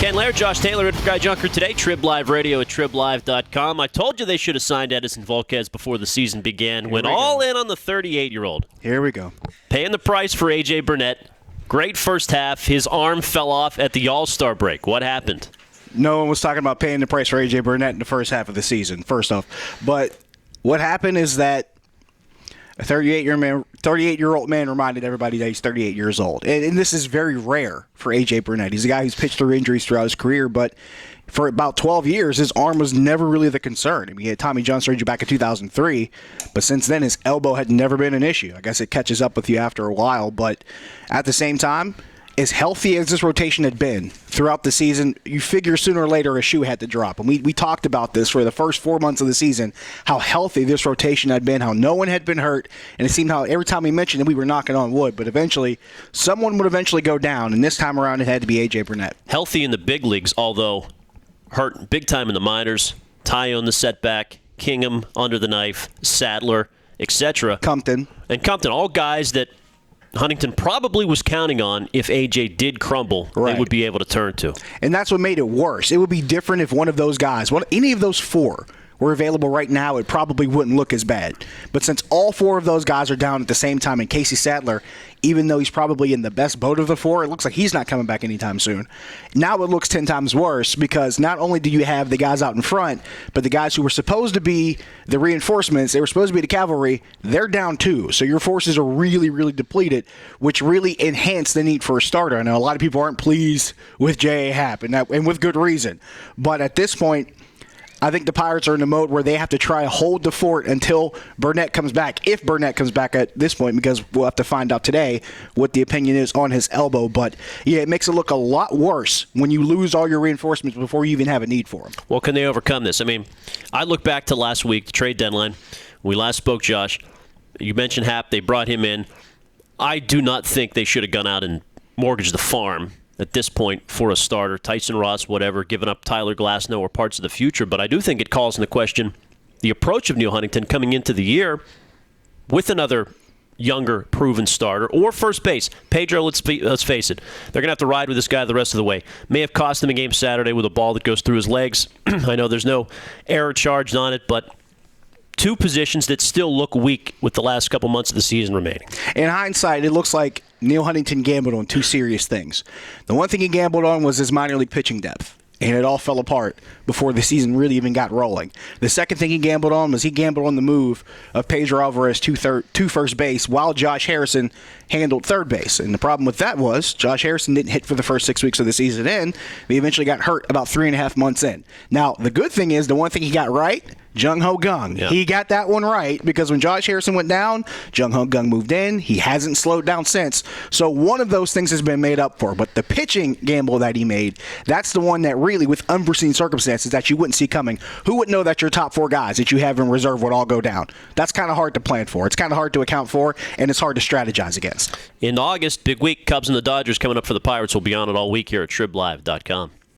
Ken Laird, Josh Taylor, and Guy Junker today. TribLIVE Radio at TribLIVE.com. I told you they should have signed Edison Volquez before the season began. Went all in on the 38-year-old. Here we go. Paying the price for A.J. Burnett. Great first half. His arm fell off at the All-Star break. What happened? No one was talking about paying the price for A.J. Burnett in the first half of the season, first off. But what happened is that a 38-year-old man reminded everybody that he's 38 years old. And this is very rare for A.J. Burnett. He's a guy who's pitched through injuries throughout his career, but for about 12 years, his arm was never really the concern. I mean, he had Tommy John surgery back in 2003, but since then, his elbow had never been an issue. I guess it catches up with you after a while, but at the same time, as healthy as this rotation had been throughout the season, you figure sooner or later a shoe had to drop. And we talked about this for the first 4 months of the season, how healthy this rotation had been, how no one had been hurt, and it seemed how every time we mentioned it, we were knocking on wood. But eventually, someone would eventually go down, and this time around it had to be A.J. Burnett. Healthy in the big leagues, although hurt big time in the minors. Tyone the setback, Kingham under the knife, Sadler, etc. Compton, all guys that Huntington probably was counting on if A.J. did crumble, They would be able to turn to. And that's what made it worse. It would be different if one of those guys, any of those four, were available right now, it probably wouldn't look as bad. But since all four of those guys are down at the same time, and Casey Sadler, even though he's probably in the best boat of the four, it looks like he's not coming back anytime soon. Now it looks 10 times worse because not only do you have the guys out in front, but the guys who were supposed to be the reinforcements, they were supposed to be the cavalry, they're down too. So your forces are really, really depleted, which really enhanced the need for a starter. I know a lot of people aren't pleased with J.A. Happ, and with good reason. But at this point, I think the Pirates are in a mode where they have to try to hold the fort until Burnett comes back, if Burnett comes back at this point, because we'll have to find out today what the opinion is on his elbow. But, yeah, it makes it look a lot worse when you lose all your reinforcements before you even have a need for them. Well, can they overcome this? I mean, I look back to last week, the trade deadline. We last spoke, Josh. You mentioned Happ. They brought him in. I do not think they should have gone out and mortgaged the farm at this point for a starter. Tyson Ross, whatever, giving up Tyler Glasnow or parts of the future. But I do think it calls into question the approach of Neil Huntington coming into the year with another younger, proven starter or first base. Pedro, let's face it, they're going to have to ride with this guy the rest of the way. May have cost them a game Saturday with a ball that goes through his legs. I know there's no error charged on it, but two positions that still look weak with the last couple months of the season remaining. In hindsight, it looks like Neil Huntington gambled on two serious things. The one thing he gambled on was his minor league pitching depth, and it all fell apart before the season really even got rolling. The second thing he gambled on was he gambled on the move of Pedro Alvarez to first base while Josh Harrison handled third base. And the problem with that was Josh Harrison didn't hit for the first 6 weeks of the season in. He eventually got hurt about 3.5 months in. Now, the good thing is the one thing he got right, Jung Ho Gung. Yeah. He got that one right because when Josh Harrison went down, Jung Ho Gung moved in. He hasn't slowed down since. So one of those things has been made up for. But the pitching gamble that he made, that's the one that really, with unforeseen circumstances that you wouldn't see coming, who would know that your top four guys that you have in reserve would all go down? That's kind of hard to plan for. It's kind of hard to account for, and it's hard to strategize against. In August, big week, Cubs and the Dodgers coming up for the Pirates. We'll be on it all week here at TribLive.com.